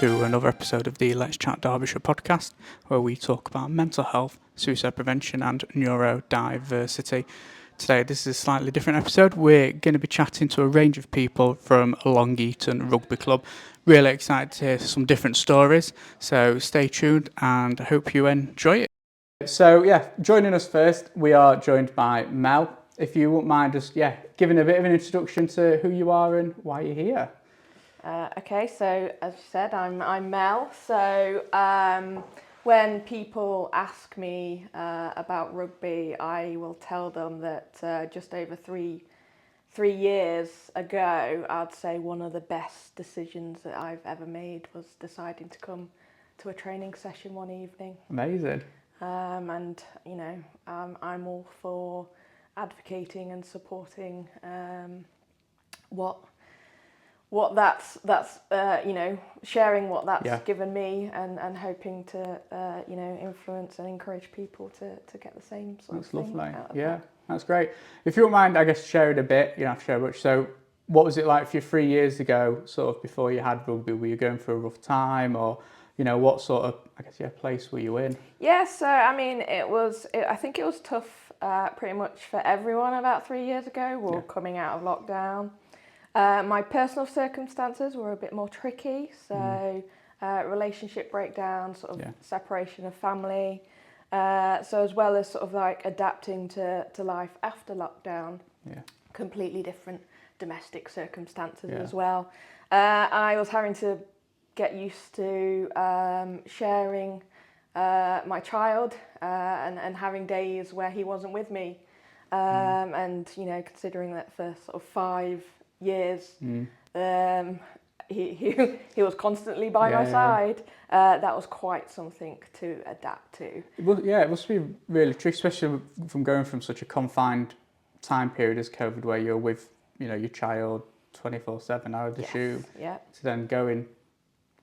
to another episode of the Let's Chat Derbyshire podcast, where we talk about mental health, suicide prevention and neurodiversity. Today, this is a slightly different episode. We're going to be chatting to a range of people from Long Eaton Rugby Club. Really excited to hear some different stories, so stay tuned and I hope you enjoy it. So joining us first, we are joined by Mel. If you wouldn't mind just giving a bit of an introduction to who you are and why you're here. Okay, so as you said, I'm Mel. So when people ask me about rugby, I will tell them that just over three years ago, I'd say one of the best decisions that I've ever made was deciding to come to a training session one evening. Amazing. And you know, I'm all for advocating and supporting what that's you know, sharing what that's given me and hoping to you know, influence and encourage people to get the same sort of thing. That's lovely. That's great. If you don't mind, I guess sharing a bit, you don't have to share much. So what was it like for you 3 years ago, sort of before you had rugby? Were you going through a rough time, or you know, what sort of, I guess, place were you in? Yeah, so I mean, I think it was tough pretty much for everyone about 3 years ago. We're coming out of lockdown. My personal circumstances were a bit more tricky, so relationship breakdown, sort of separation of family, so as well as sort of like adapting to life after lockdown, completely different domestic circumstances as well. I was having to get used to sharing my child and having days where he wasn't with me, and you know, considering that for sort of 5 years, he was constantly by my side. That was quite something to adapt to. It must be really tricky, especially from going from such a confined time period as COVID, where you're with, you know, your child 24/7, I would assume, to then going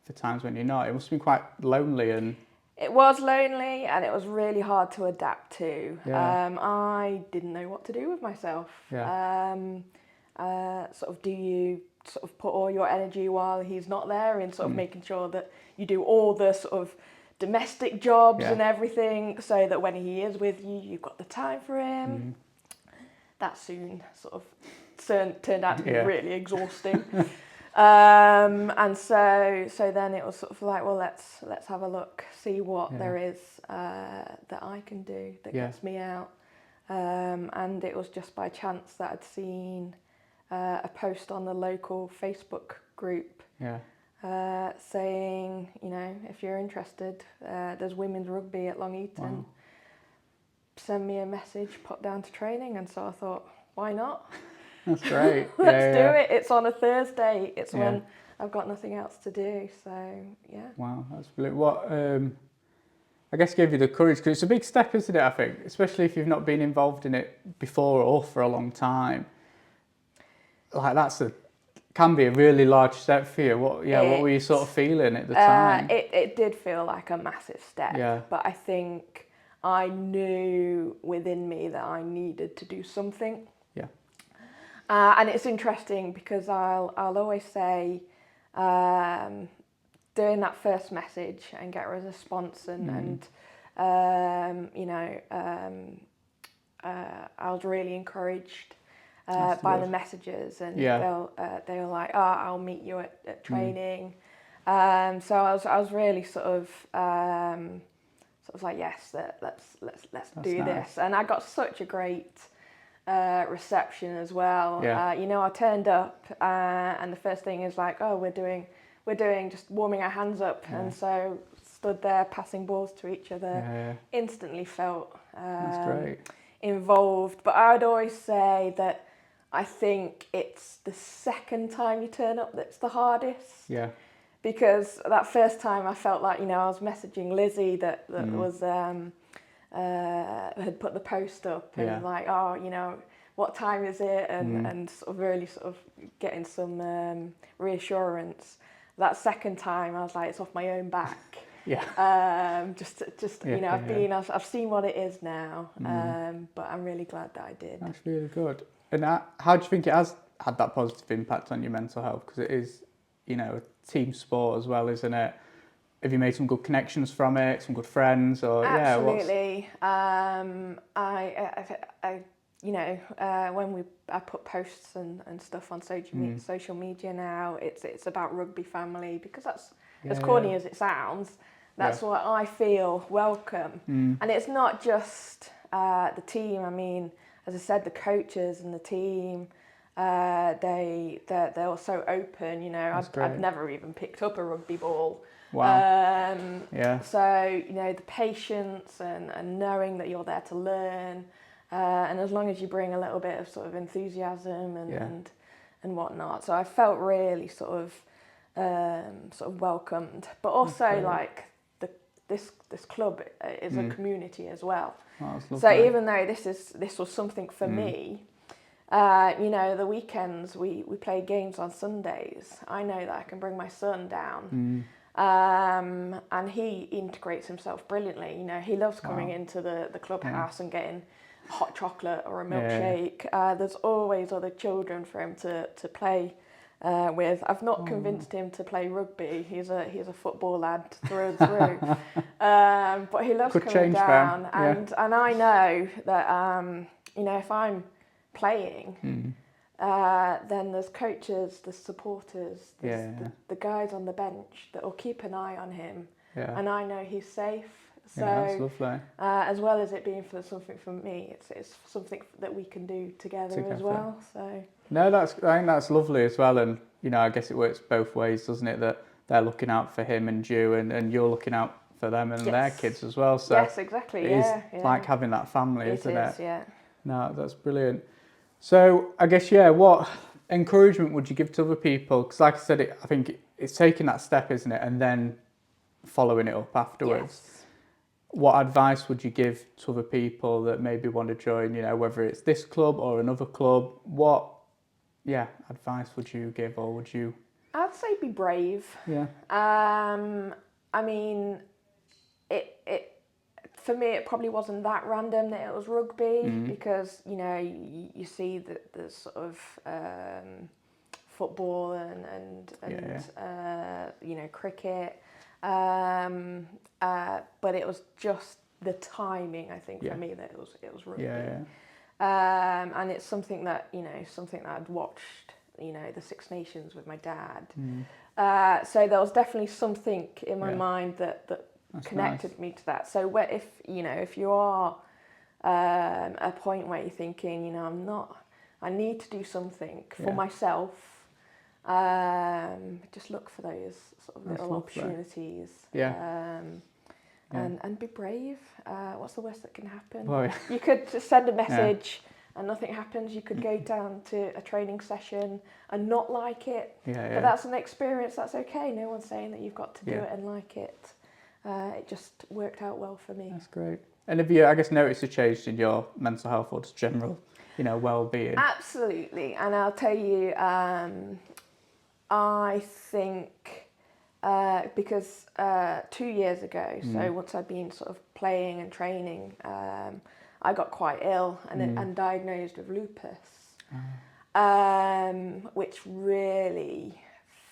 for times when you're not. It must have been quite lonely. And it was lonely, and it was really hard to adapt to. I didn't know what to do with myself. Sort of, do you sort of put all your energy while he's not there in sort of making sure that you do all the sort of domestic jobs and everything, so that when he is with you, you've got the time for him. That soon sort of turned out to be really exhausting. And so then it was sort of like, well, let's have a look, see what there is that I can do that gets me out. And it was just by chance that I'd seen a post on the local Facebook group saying, you know, if you're interested, there's women's rugby at Long Eaton. Wow. Send me a message, pop down to training. And so I thought, why not? That's great. Let's do it. It's on a Thursday. It's when I've got nothing else to do. So, Wow, that's brilliant. What, I guess, gave you the courage, because it's a big step, isn't it, I think, especially if you've not been involved in it before or for a long time. Like, can be a really large step for you. What were you sort of feeling at the time? It did feel like a massive step, but I think I knew within me that I needed to do something. And it's interesting because I'll always say, doing that first message and get a response and you know, I was really encouraged by the messages, and they were like, oh, I'll meet you at training. So I was really sort of like, yes, let's do this. And I got such a great reception as well. You know, I turned up and the first thing is like, oh, we're doing just warming our hands up, and so stood there passing balls to each other. Instantly felt involved. But I would always say that I think it's the second time you turn up that's the hardest. Because that first time I felt like, you know, I was messaging Lizzie that was had put the post up and like, oh, you know, what time is it? And sort of really sort of getting some reassurance. That second time I was like, it's off my own back. Just you know, I've seen what it is now, but I'm really glad that I did. That's really good. And how do you think it has had that positive impact on your mental health? Because it is, a team sport as well, isn't it? Have you made some good connections from it, some good friends, or Absolutely. When I put posts and stuff on social media now, it's about rugby family, because that's as corny as it sounds. That's what I feel welcome, and it's not just the team. I mean, as I said, the coaches and the team. They're so open. I've never even picked up a rugby ball. Wow. So the patience and knowing that you're there to learn, and as long as you bring a little bit of sort of enthusiasm and whatnot. So I felt really sort of welcomed, but also like this club is a community as well. Oh, so even though this was something for me. The weekends we play games on Sundays. I know that I can bring my son down, and he integrates himself brilliantly. He loves coming into the clubhouse and getting hot chocolate or a milkshake. There's always other children for him to play with. I've not convinced him to play rugby. He's a football lad through and through, but he loves coming down. And I know that if I'm playing, then there's coaches, there's supporters, there's the guys on the bench that will keep an eye on him, and I know he's safe. So that's lovely. As well as it being something for me, it's something that we can do together as well. So no, I think that's lovely as well, and I guess it works both ways, doesn't it? That they're looking out for him and you, and you're looking out for them and their kids as well. So yes, exactly. It's like having that family, isn't it? Yeah. No, that's brilliant. So I guess, what encouragement would you give to other people? Because like I said, I think it's taking that step, isn't it? And then following it up afterwards. Yes. What advice would you give to other people that maybe want to join, whether it's this club or another club? What, advice would you give, or would you? I'd say be brave. Yeah. I mean, it for me, it probably wasn't that random that it was rugby, because you see the sort of football and cricket, but it was just the timing, I think, for me, that it was rugby. And it's something that I'd watched, the Six Nations with my dad. So there was definitely something in my mind that that's connected me to that. So if you are at a point where you're thinking, I need to do something for myself, just look for those sort of little opportunities. And be brave. What's the worst that can happen? Well, You could just send a message and nothing happens. You could go down to a training session and not like it. But that's an experience. That's okay. No one's saying that you've got to do it and like it. It just worked out well for me. That's great. And have you, I guess, noticed a change in your mental health or just general, well-being? Absolutely. And I'll tell you, I think because 2 years ago, so once I'd been sort of playing and training, I got quite ill and diagnosed with lupus, which really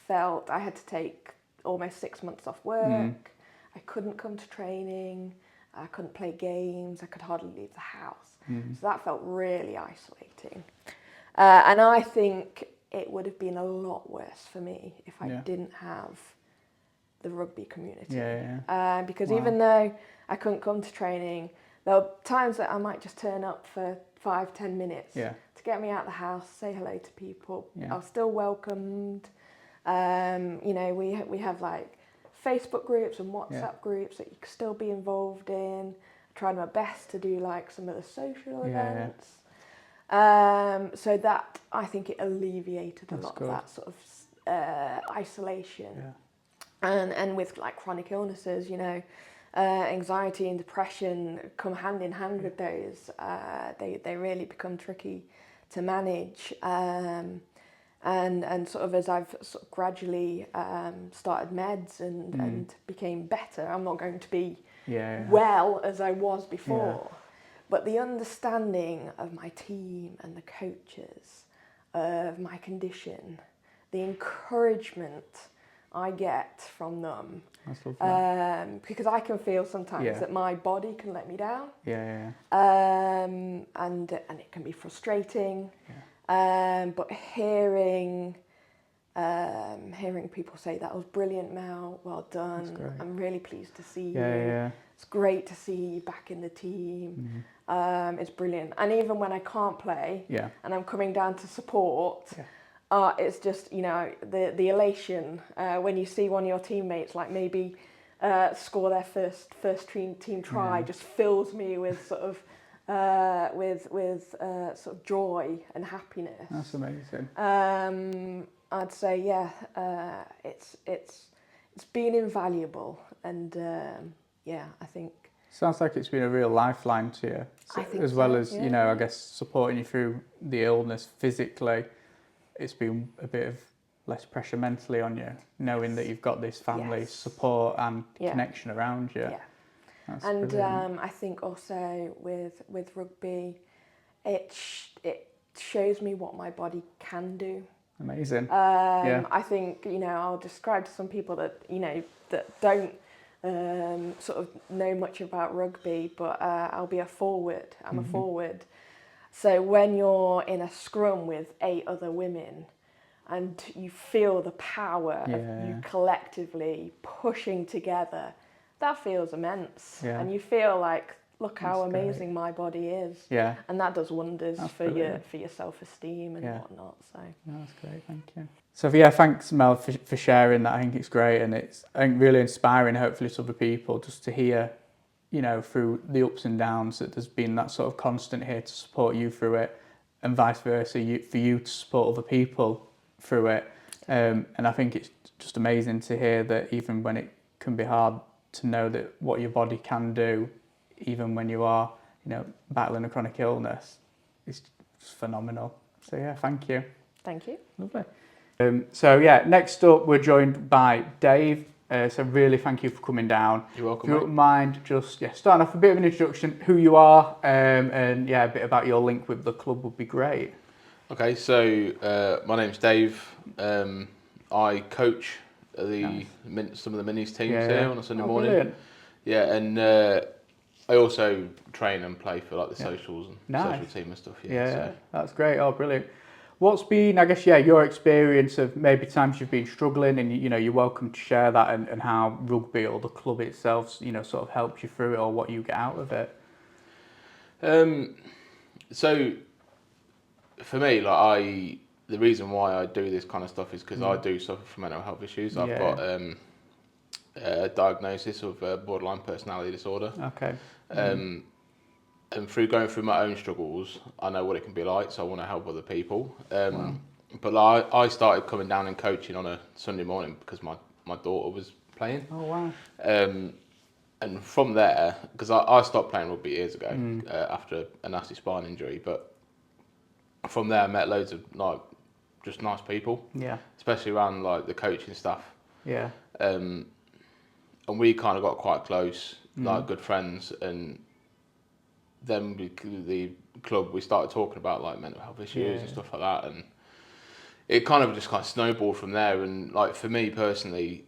felt I had to take almost 6 months off work. I couldn't come to training. I couldn't play games. I could hardly leave the house. So that felt really isolating. And I think it would have been a lot worse for me if I didn't have the rugby community. Because even though I couldn't come to training, there were times that I might just turn up for 5-10 minutes to get me out of the house, say hello to people. I was still welcomed. We have like Facebook groups and WhatsApp groups that you can still be involved in. I tried my best to do like some of the social events. So that, I think it alleviated a lot of that sort of isolation. And with like chronic illnesses, anxiety and depression come hand in hand with those. They really become tricky to manage. And sort of as I've sort of gradually started meds and became better, I'm not going to be well as I was before. But the understanding of my team and the coaches of my condition the encouragement I get from them. That's lovely. Because I can feel sometimes Yeah. that my body can let me down. Yeah. And it can be frustrating. Yeah. But hearing people say that was brilliant, Mel, well done. That's great. I'm really pleased to see you. Yeah. It's great to see you back in the team. It's brilliant. And even when I can't play and I'm coming down to support, it's just, the elation when you see one of your teammates like maybe score their first team try just fills me with sort of sort of joy and happiness. That's amazing. I'd say it's been invaluable, and I think sounds like it's been a real lifeline to you, I think as well so, as I guess supporting you through the illness physically. It's been a bit of less pressure mentally on you, knowing that you've got this family support and connection around you. Yeah. And I think also with rugby, it shows me what my body can do. Amazing. I think I'll describe to some people that that don't sort of know much about rugby, but I'll be a forward. I'm a forward. So when you're in a scrum with 8 other women, and you feel the power of you collectively pushing together, that feels immense. Yeah. And you feel like, look how amazing my body is. Yeah. And that does wonders for brilliant. your self-esteem and whatnot. So that's great, thank you. So thanks Mel for sharing that. I think it's great, and it's really inspiring, hopefully, to other people just to hear, through the ups and downs, that there's been that sort of constant here to support you through it, and vice versa, for you to support other people through it. And I think it's just amazing to hear that even when it can be hard, to know that what your body can do, even when you are, battling a chronic illness, is just phenomenal. So thank you. Thank you. Lovely. Next up we're joined by Dave. So really thank you for coming down. You're welcome. If you wouldn't mind just starting off a bit of an introduction, who you are, and a bit about your link with the club would be great. Okay, so my name's Dave. I coach some of the minis teams here on a Sunday morning. Brilliant. Yeah, and I also train and play for like the socials and social team and stuff. So. That's great. Oh, brilliant. What's been, I guess, your experience of maybe times you've been struggling, and you're welcome to share that, and how rugby or the club itself, sort of helped you through it, or what you get out of it. So for me, like the reason why I do this kind of stuff is because I do suffer from mental health issues. I've got a diagnosis of borderline personality disorder. Okay. And through going through my own struggles, I know what it can be like, so I want to help other people. But like, I started coming down and coaching on a Sunday morning because my daughter was playing. Oh, wow. And from there, because I stopped playing rugby years ago after a nasty spine injury, but from there I met loads of just nice people. Yeah. Especially around like the coaching stuff. Yeah. And we kind of got quite close, like good friends, and then the club, we started talking about like mental health issues and stuff like that, and it kind of snowballed from there. And like for me personally,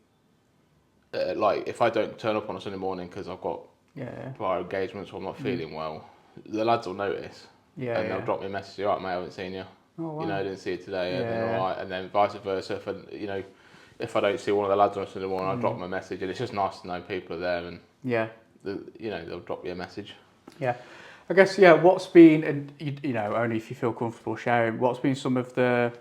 like if I don't turn up on a Sunday morning because I've got prior engagements or I'm not feeling well, the lads will notice and they'll drop me a message, "All right, mate, I haven't seen you. Oh, wow. I didn't see you today." All right, and then vice versa. If I don't see one of the lads on a Sunday morning, I'll drop them a message, and it's just nice to know people are there, and they'll drop you a message. Yeah. I guess, what's been, and only if you feel comfortable sharing, what's been some of the,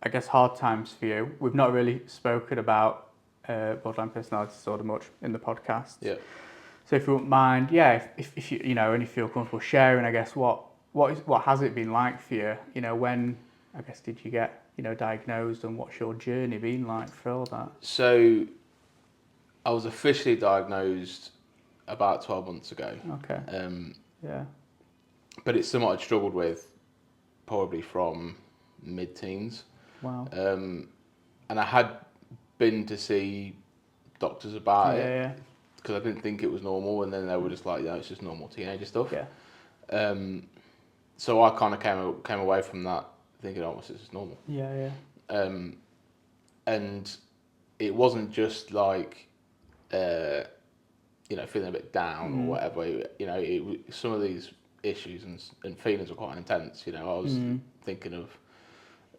I guess, hard times for you? We've not really spoken about borderline personality disorder much in the podcast. Yeah. So if you wouldn't mind, if you, only feel comfortable sharing, I guess, what has it been like for you? When, I guess, did you get, diagnosed, and what's your journey been like for all that? So I was officially diagnosed about 12 months ago. Okay. But it's something I'd struggled with probably from mid-teens. Wow. And I had been to see doctors about it because I didn't think it was normal, and then they were just like, it's just normal teenager stuff. Yeah. So I kind of came away from that thinking, this is normal. Yeah. and it wasn't just like, feeling a bit down or whatever. Some of these issues and feelings were quite intense. I was thinking of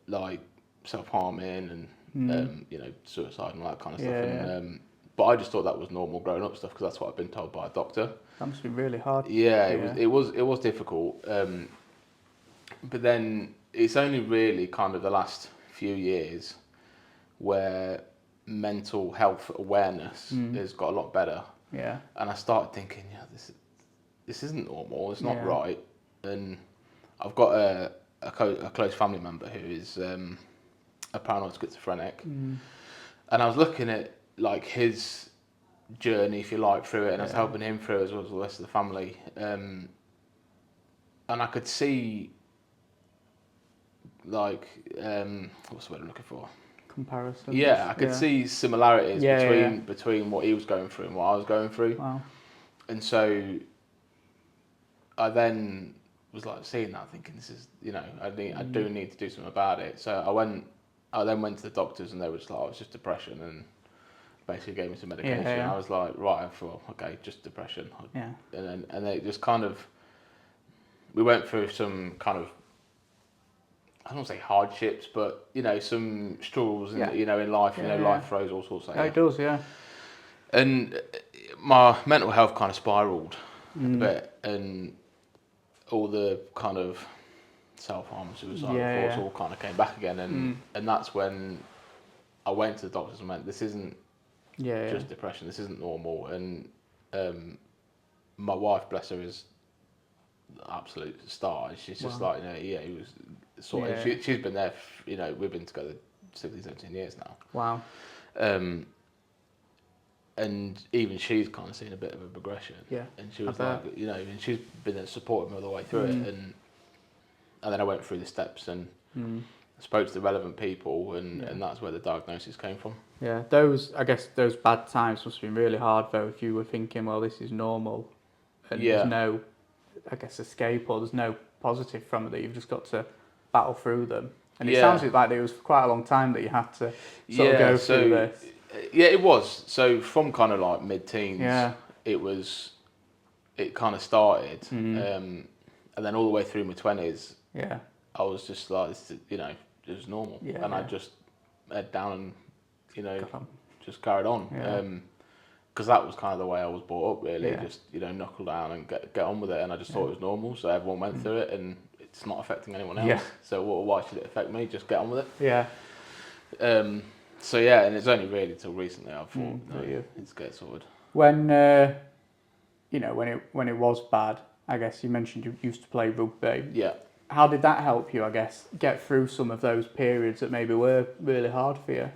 like self-harming and suicide and all that kind of stuff. And but I just thought that was normal growing up stuff because that's what I've been told by a doctor. That must be really hard. Yeah, it was difficult. But then it's only really kind of the last few years where mental health awareness has got a lot better. Yeah. And I started thinking, this isn't normal. It's not right. And I've got a close family member who is a paranoid schizophrenic, and I was looking at like his journey, if you like, through it, and I was helping him through it as well as the rest of the family. And I could see like what's the word I'm looking for? Comparison. Yeah, I could see similarities between what he was going through and what I was going through. Wow. And so I then was like seeing that, thinking this is, I do need to do something about it. So I then went to the doctors and they were just like, oh, it's just depression, and basically gave me some medication. I was like, right, I thought, okay, just depression. Yeah. And they just kind of, we went through some kind of, I don't want to say hardships, but some struggles, in life. Life throws all sorts at you. It does, yeah. And my mental health kind of spiraled a bit, and all the kind of self-harm, suicidal thoughts all kind of came back again, and that's when I went to the doctors and went, this isn't just depression, this isn't normal. And my wife, bless her, is the absolute star. She's just like, he was sorted. Yeah. She's been there, we've been together 16, 17 years now. Wow. And even she's kind of seen a bit of a progression. Yeah. And she was like, and she's been there supporting me all the way through it. And then I went through the steps and spoke to the relevant people, and that's where the diagnosis came from. Yeah, I guess those bad times must have been really hard though, if you were thinking, well, this is normal, and there's no, I guess, escape, or there's no positive from it, that you've just got to battle through them. And it sounds like it was quite a long time that you had to sort of go through this. Yeah, it was. So from kind of like mid-teens, it kind of started, and then all the way through my 20s, I was just like, it was normal, and I just head down and just carried on, because that was kind of the way I was brought up, really. Just knuckle down and get on with it, and I just thought it was normal, so everyone went through it, and it's not affecting anyone else. So why should it affect me? Just get on with it. So and it's only really till recently I thought it's get sorted. When when it was bad, I guess you mentioned you used to play rugby. Yeah. How did that help you, I guess, get through some of those periods that maybe were really hard for you?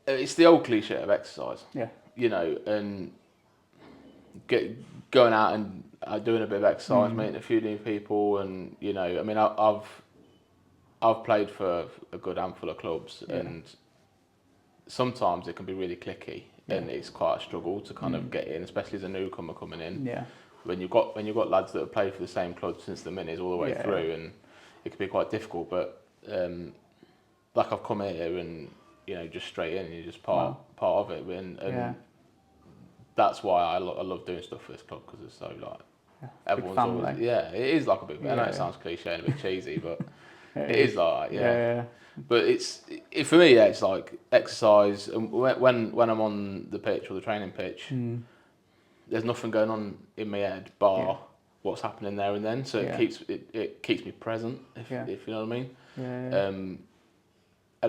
It's the old cliche of exercise. Yeah. And going out and doing a bit of exercise, meeting a few new people, and I mean, I've played for a good handful of clubs, and sometimes it can be really cliquey, and it's quite a struggle to kind of get in, especially as a newcomer coming in. Yeah. When you've got lads that have played for the same club since the minis all the way through, and it can be quite difficult. But like I've come here and just straight in, and you're just part of it, and that's why I love doing stuff for this club, because it's so like everyone's always it is like a big. I know it sounds cliche and a bit cheesy, but it is like But for me, it's like exercise, and when I'm on the pitch or the training pitch, there's nothing going on in my head bar what's happening there and then. So it keeps me present, if you know what I mean. And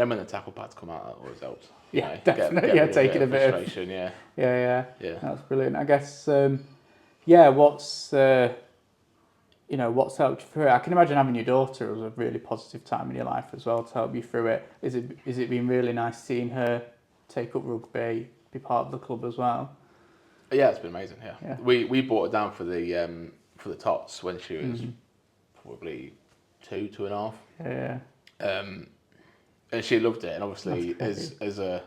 then when the tackle pads come out, that always helps. Definitely. Get taking a bit of frustration. Yeah. That's brilliant. I guess. What's what's helped you through it? I can imagine having your daughter was a really positive time in your life as well to help you through it. Is it been really nice seeing her take up rugby, be part of the club as well? Yeah, it's been amazing. Yeah. We brought her down for the tots when she was probably 2.5. And she loved it, and obviously as a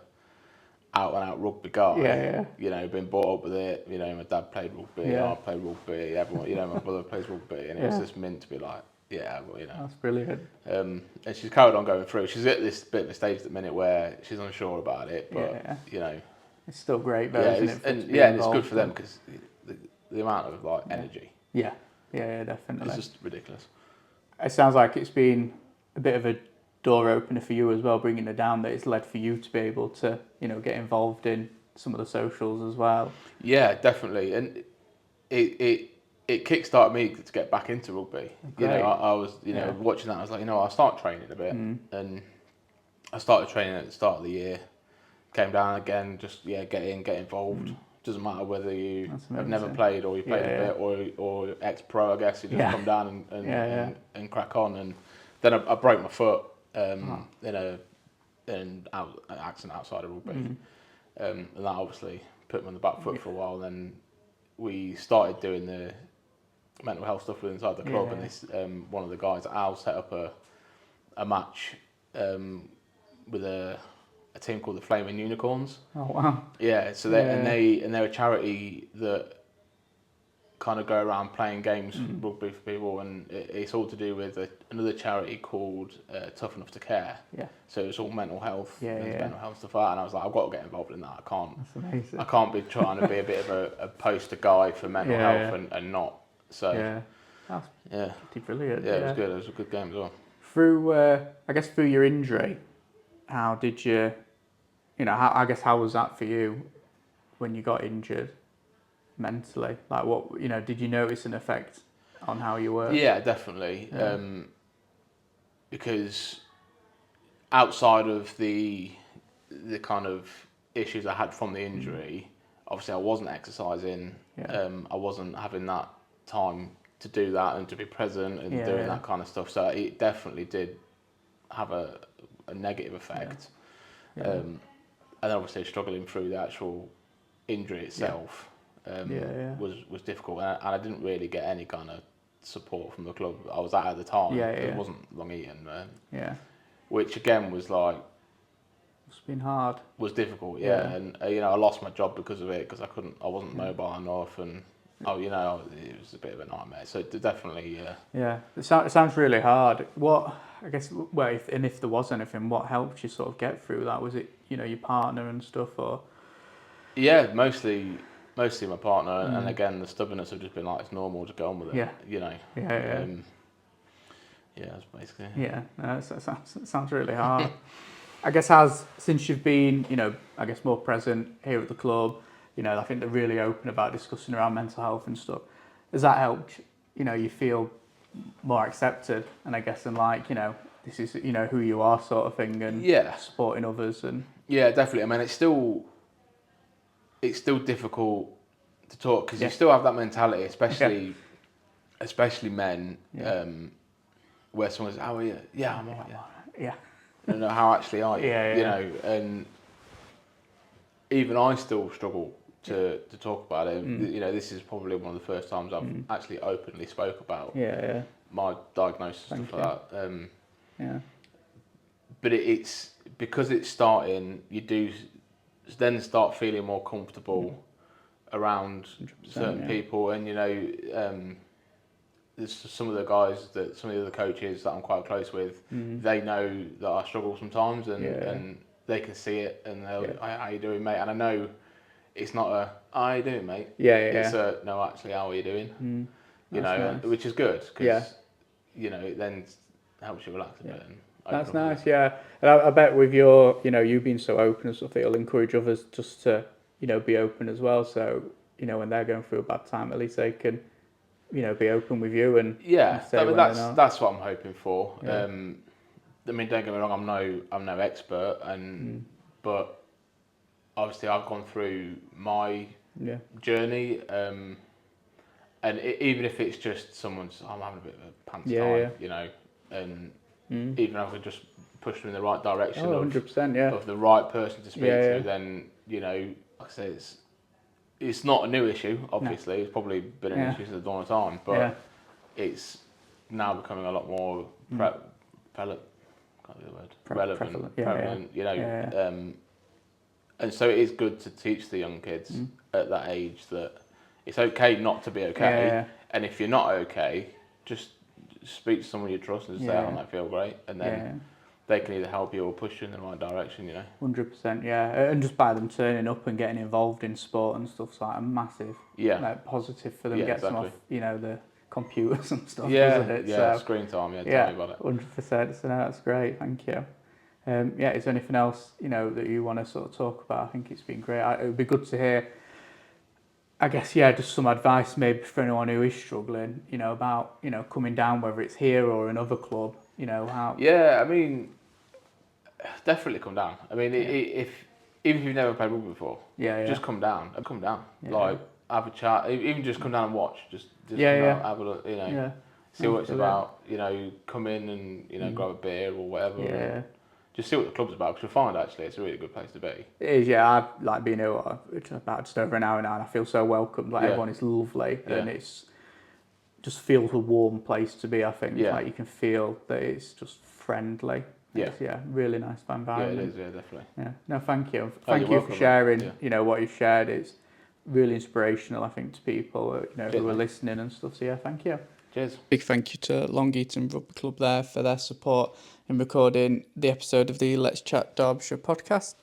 out and out rugby guy, been brought up with it. My dad played rugby, I played rugby, everyone, my brother plays rugby, and it was just meant to be like, yeah, well, you know. That's brilliant. And she's carried on going through. She's at this bit of a stage at the minute where she's unsure about it, but you know, it's still great though, isn't it? And it's good for them because the amount of like energy. Yeah, definitely. It's just ridiculous. It sounds like it's been a bit of a door opener for you as well, bringing her down. That it's led for you to be able to, you know, get involved in some of the socials as well. Yeah, definitely, and it kickstarted me to get back into rugby. You know, I was watching that. I was like, I'll start training a bit, and I started training at the start of the year. Came down again, just get involved. Doesn't matter whether you have never played or you played a bit or ex-pro. I guess you just come down and crack on. And then I broke my foot in an accident outside of rugby, and that obviously put me on the back foot for a while. Then we started doing the mental health stuff inside the club, and this one of the guys, Al, set up a match with a team called the Flaming Unicorns. Oh wow! Yeah, so they're a charity that kind of go around playing games rugby for people, and it's all to do with another charity called Tough Enough to Care. Yeah. So it's all mental health, mental health stuff like that. And I was like, I've got to get involved in that. That's amazing. I can't be trying to be a bit of a poster guy for mental health and not. So that's pretty brilliant. Yeah, it was good. It was a good game as well. Through your injury, how did you? How was that for you when you got injured mentally? Like what, did you notice an effect on how you were? Yeah, definitely. Yeah. Because outside of the kind of issues I had from the injury, obviously I wasn't exercising. I wasn't having that time to do that and to be present and doing that kind of stuff. So it definitely did have a negative effect. And then obviously struggling through the actual injury itself was difficult, and I didn't really get any kind of support from the club I was at the time. It wasn't Long Eaton, which again was like, it's been hard. Was difficult, and I lost my job because of it because I wasn't mobile enough, and it was a bit of a nightmare. So definitely, it sounds really hard. If there was anything, what helped you sort of get through that? Was it your partner and stuff, or? Yeah, mostly my partner, and again the stubbornness of just being like, it's normal to go on with it. That's basically it. Yeah, no, it sounds really hard. I guess since you've been more present here at the club, I think they're really open about discussing around mental health and stuff. Has that helped you feel more accepted, and I guess this is who you are sort of thing, and supporting others? And definitely. I mean, it's still difficult to talk because you still have that mentality, especially men, where someone's, how are you? Yeah, I'm alright. Yeah. I don't know, how actually are you? And even I still struggle to talk about it. This is probably one of the first times I've actually openly spoke about my diagnosis and stuff like that. But it's because it's starting, you do then start feeling more comfortable around certain people, and there's some of the guys some of the other coaches that I'm quite close with, they know that I struggle sometimes, and they can see it, and they'll, how you doing, mate? And I know it's not a, how you doing, mate? It's a, no, actually, how are you doing? Nice. Which is good, because it then helps you relax a bit. And that's nice, And I bet with your, you being so open and stuff, it'll encourage others just to, be open as well. So, when they're going through a bad time, at least they can, be open with you and that's what I'm hoping for. I mean, don't get me wrong, I'm no expert, but obviously I've gone through my journey, and even if it's just I'm having a bit of a pants time, and even if I could just push them in the right direction of the right person to speak to, then like I say, it's not a new issue. Obviously, it's probably been an issue since the dawn of time, but it's now becoming a lot more prevalent. And so it is good to teach the young kids at that age that it's okay not to be okay, and if you're not okay, just speak to someone you trust and just say, "Oh, I feel great," and then they can either help you or push you in the right direction. 100%, yeah. And just by them turning up and getting involved in sport and stuff's like a massive, like, positive for them. Gets them off, the computers and stuff, doesn't it? Yeah, screen time. Yeah, tell me about it. 100%. So no, that's great. Thank you. Is there anything else that you want to sort of talk about? I think it's been great. It would be good to hear, I guess, just some advice maybe for anyone who is struggling, about coming down, whether it's here or another club. How. Yeah, I mean, definitely come down. I mean, if even if you've never played rugby before, just come down. Come down. Like, have a chat. Even just come down and watch. Just come down, have a look. See what it's about. Come in and grab a beer or whatever. Yeah. Just see what the club's about, because you'll find actually it's a really good place to be. It is, I've like been here about just over an hour now, and I feel so welcomed. Like, everyone is lovely, and it's just feels a warm place to be. I think like you can feel that it's just friendly. It's, really nice environment. Yeah, it is. Yeah, definitely. Yeah, no, thank you. Thank you for sharing. What you've shared is really inspirational, I think, to people who are listening and stuff. So thank you. Cheers. Big thank you to Long Eaton Rugby Club there for their support in recording the episode of the Let's Chat Derbyshire podcast.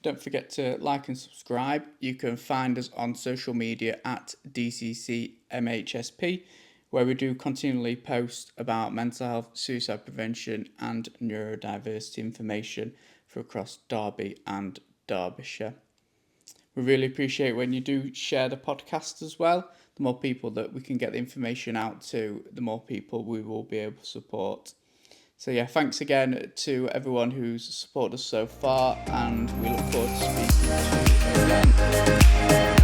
Don't forget to like and subscribe. You can find us on social media at DCCMHSP, where we do continually post about mental health, suicide prevention and neurodiversity information for across Derby and Derbyshire. We really appreciate when you do share the podcast as well. The more people that we can get the information out to, the more people we will be able to support. So thanks again to everyone who's supported us so far, and we look forward to speaking to you again.